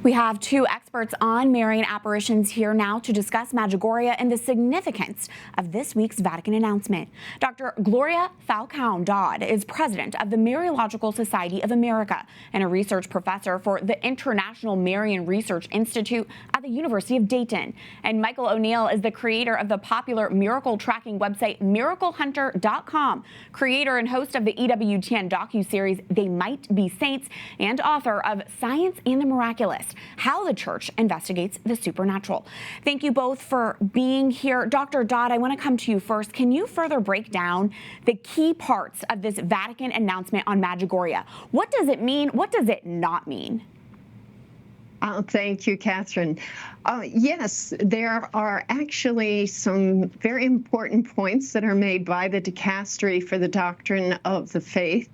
We have two experts on Marian apparitions here now to discuss Medjugorje and the significance of this week's Vatican announcement. Dr. Gloria Falcão Dodd is president of the Mariological Society of America and a research professor for the International Marian Research Institute at the University of Dayton. And Michael O'Neill is the creator of the popular miracle tracking website miraclehunter.com, creator and host of the EWTN docuseries They Might Be Saints, and author of Science and the Miraculous: How the Church Investigates the Supernatural. Thank you both for being here. Dr. Dodd, I want to come to you first. Can you further break down the key parts of this Vatican announcement on Medjugorje? What does it mean? What does it not mean? Thank you, Catherine. Yes, there are actually some very important points that are made by the Dicastery for the Doctrine of the Faith.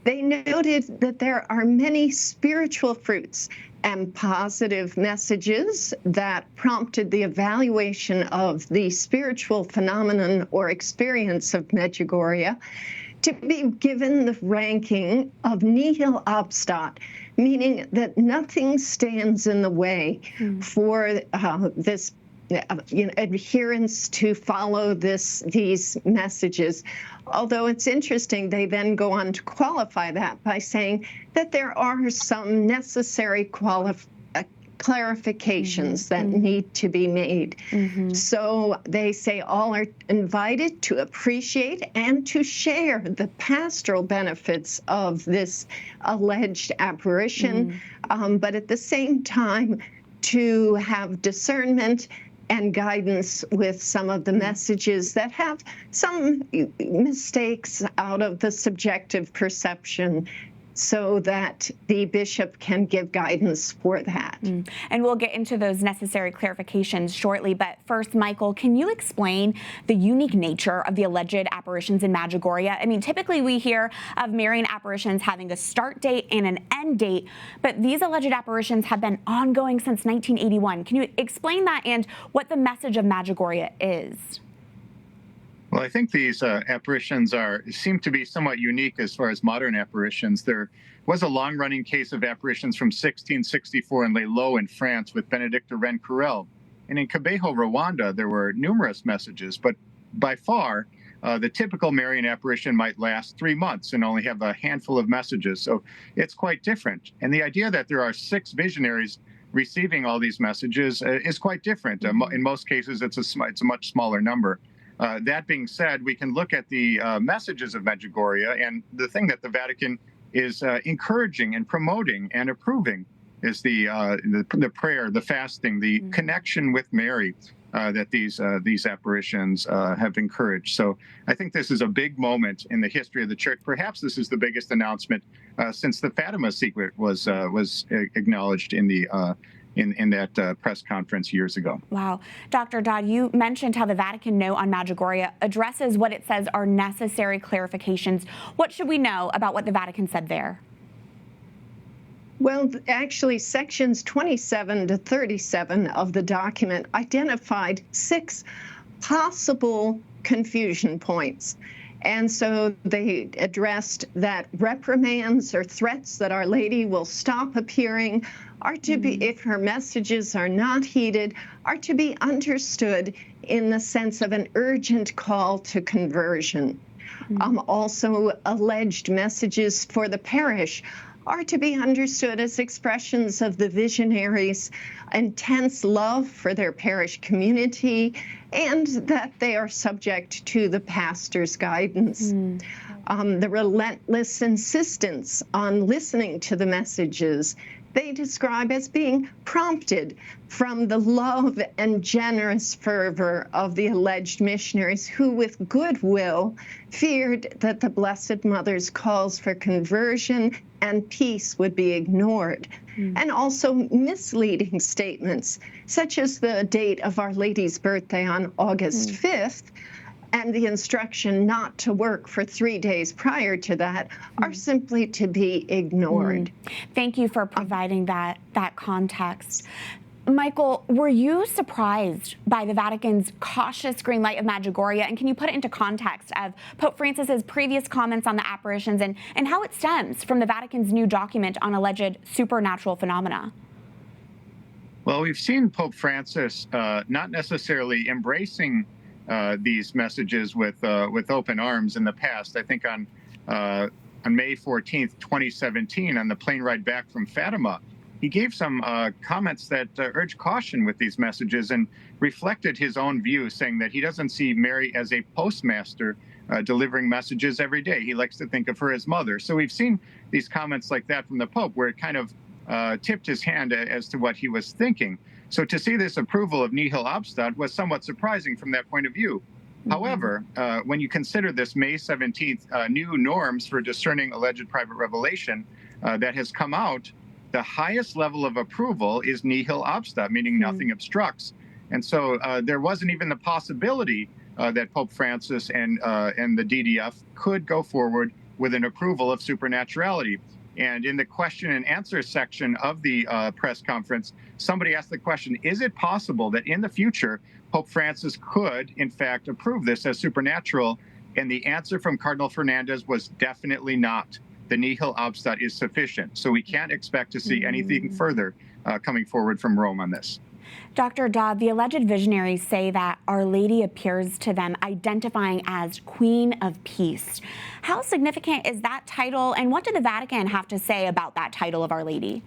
They noted that there are many spiritual fruits and positive messages that prompted the evaluation of the spiritual phenomenon or experience of Medjugorje to be given the ranking of nihil obstat, meaning that nothing stands in the way for this adherence to follow these messages. Although it's interesting, they then go on to qualify that by saying that there are some necessary clarifications that need to be made. So they say all are invited to appreciate and to share the pastoral benefits of this alleged apparition, but at the same time to have discernment and guidance with some of the messages that have some mistakes out of the subjective perception, so that the bishop can give guidance for that. And we'll get into those necessary clarifications shortly. But first, Michael, can you explain the unique nature of the alleged apparitions in Medjugorje? I mean, typically we hear of Marian apparitions having a start date and an end date, but these alleged apparitions have been ongoing since 1981. Can you explain that and what the message of Medjugorje is? Well, I think these apparitions seem to be somewhat unique as far as modern apparitions. There was a long-running case of apparitions from 1664 in Les Lots in France with Benedicta Rencourel. And in Kabeho, Rwanda, there were numerous messages, but by far, the typical Marian apparition might last 3 months and only have a handful of messages. So it's quite different. And the idea that there are 6 visionaries receiving all these messages is quite different. In most cases, it's a much smaller number. That being said, we can look at the messages of Medjugorje, and the thing that the Vatican is encouraging and promoting and approving is the prayer, the fasting, the connection with Mary that these apparitions have encouraged. So I think this is a big moment in the history of the Church. Perhaps this is the biggest announcement since the Fatima secret was acknowledged in the in that press conference years ago. Wow. Dr. Dodd, you mentioned how the Vatican note on Medjugorje addresses what it says are necessary clarifications. What should we know about what the Vatican said there? Well, actually, sections 27 to 37 of the document identified 6 possible confusion points. And so they addressed that reprimands or threats that Our Lady will stop appearing are to be, if her messages are not heeded, are to be understood in the sense of an urgent call to conversion. Also, alleged messages for the parish are to be understood as expressions of the visionaries' intense love for their parish community, and that they are subject to the pastor's guidance. The relentless insistence on listening to the messages they describe as being prompted from the love and generous fervor of the alleged missionaries who, with goodwill, feared that the Blessed Mother's calls for conversion and peace would be ignored. And also misleading statements, such as the date of Our Lady's birthday on August 5th, and the instruction not to work for 3 days prior to that are simply to be ignored. Thank you for providing that context. Michael, were you surprised by the Vatican's cautious green light of Medjugorje? And can you put it into context of Pope Francis's previous comments on the apparitions and how it stems from the Vatican's new document on alleged supernatural phenomena? Well, we've seen Pope Francis not necessarily embracing these messages with open arms in the past. I think on May 14th, 2017, on the plane ride back from Fatima, he gave some comments that urged caution with these messages and reflected his own view, saying that he doesn't see Mary as a postmaster delivering messages every day. He likes to think of her as mother. So we've seen these comments like that from the Pope, where it kind of tipped his hand as to what he was thinking. So to see this approval of nihil obstat was somewhat surprising from that point of view. Mm-hmm. However, when you consider this May 17th new norms for discerning alleged private revelation that has come out, the highest level of approval is nihil obstat, meaning nothing obstructs. And so there wasn't even the possibility that Pope Francis and the DDF could go forward with an approval of supernaturality. And in the question and answer section of the press conference, somebody asked the question, is it possible that in the future, Pope Francis could, in fact, approve this as supernatural? And the answer from Cardinal Fernandez was definitely not. The nihil obstat is sufficient. So we can't expect to see anything further coming forward from Rome on this. Dr. Dodd, the alleged visionaries say that Our Lady appears to them identifying as Queen of Peace. How significant is that title, and what did the Vatican have to say about that title of Our Lady?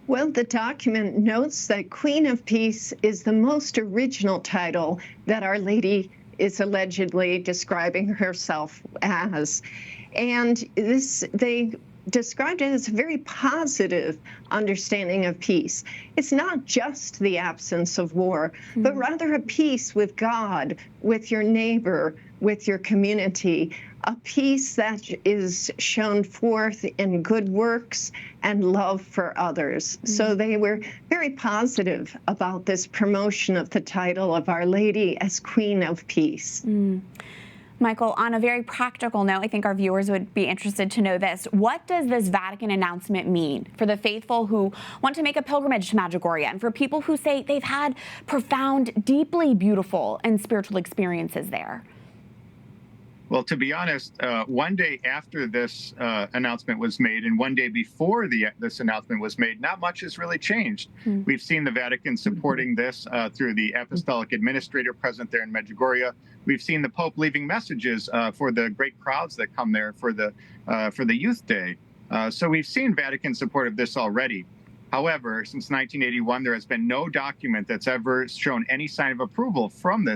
Well, the document notes that Queen of Peace is the most original title that Our Lady is allegedly describing herself as. And they described it as a very positive understanding of peace. It's not just the absence of war, but rather a peace with God, with your neighbor, with your community, a peace that is shown forth in good works and love for others. So they were very positive about this promotion of the title of Our Lady as Queen of Peace. Michael, on a very practical note, I think our viewers would be interested to know this. What does this Vatican announcement mean for the faithful who want to make a pilgrimage to Medjugorje, and for people who say they've had profound, deeply beautiful and spiritual experiences there? Well, to be honest, one day after this announcement was made and one day before this announcement was made, not much has really changed. We've seen the Vatican supporting this through the apostolic administrator present there in Medjugorje. We've seen the Pope leaving messages for the great crowds that come there for the Youth Day. So we've seen Vatican support of this already. However, since 1981, there has been no document that's ever shown any sign of approval from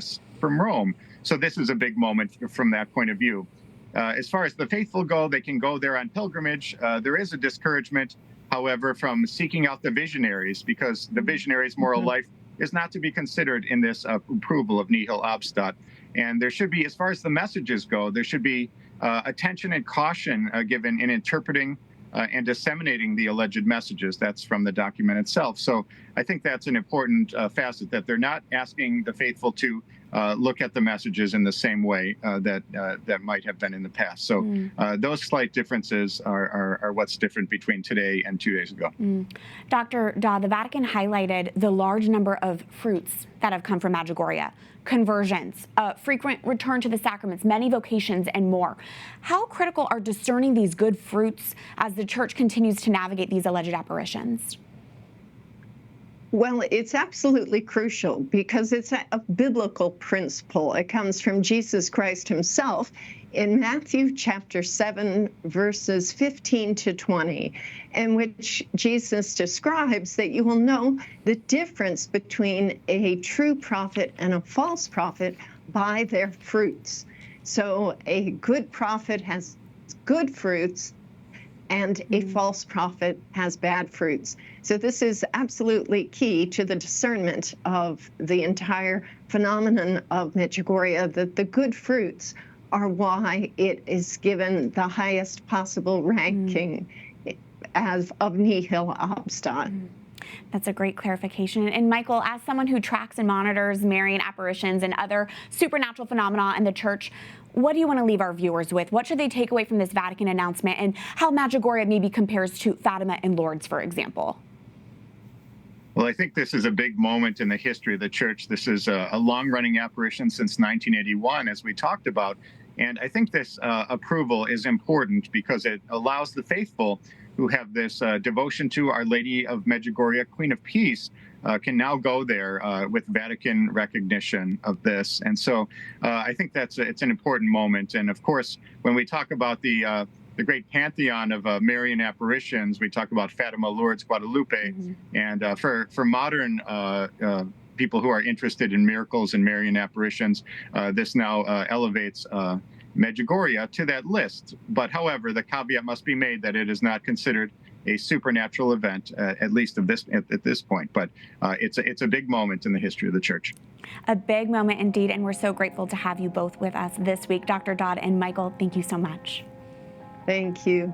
Rome. So this is a big moment from that point of view. As far as the faithful go, they can go there on pilgrimage. There is a discouragement, however, from seeking out the visionaries, because the visionaries' moral life is not to be considered in this approval of nihil obstat. And there should be, as far as the messages go, there should be attention and caution given in interpreting and disseminating the alleged messages. That's from the document itself. So I think that's an important facet, that they're not asking the faithful to look at the messages in the same way that might have been in the past. So those slight differences are what's different between today and 2 days ago. Dr. Dodd, the Vatican highlighted the large number of fruits that have come from Medjugorje, conversions, frequent return to the sacraments, many vocations, and more. How critical are discerning these good fruits as the Church continues to navigate these alleged apparitions? Well, it's absolutely crucial because it's a biblical principle. It comes from Jesus Christ himself in Matthew chapter 7, verses 15 to 20, in which Jesus describes that you will know the difference between a true prophet and a false prophet by their fruits. So a good prophet has good fruits, and a false prophet has bad fruits. So this is absolutely key to the discernment of the entire phenomenon of Medjugorje, that the good fruits are why it is given the highest possible ranking of nihil obstat. That's a great clarification. And Michael, as someone who tracks and monitors Marian apparitions and other supernatural phenomena in the Church, what do you want to leave our viewers with? What should they take away from this Vatican announcement, and how Medjugorje maybe compares to Fatima and Lourdes, for example? Well, I think this is a big moment in the history of the Church. This is a long-running apparition since 1981, as we talked about. And I think this approval is important because it allows the faithful who have this devotion to Our Lady of Medjugorje, Queen of Peace, can now go there with Vatican recognition of this. And so I think it's an important moment. And of course, when we talk about the great pantheon of Marian apparitions, we talk about Fatima, Lourdes, Guadalupe, and for modern people who are interested in miracles and Marian apparitions, this now elevates Medjugorje to that list. But however, the caveat must be made that it is not considered a supernatural event, at least at this point. But it's a big moment in the history of the church. A big moment indeed, and we're so grateful to have you both with us this week. Dr. Dodd and Michael, thank you so much. Thank you.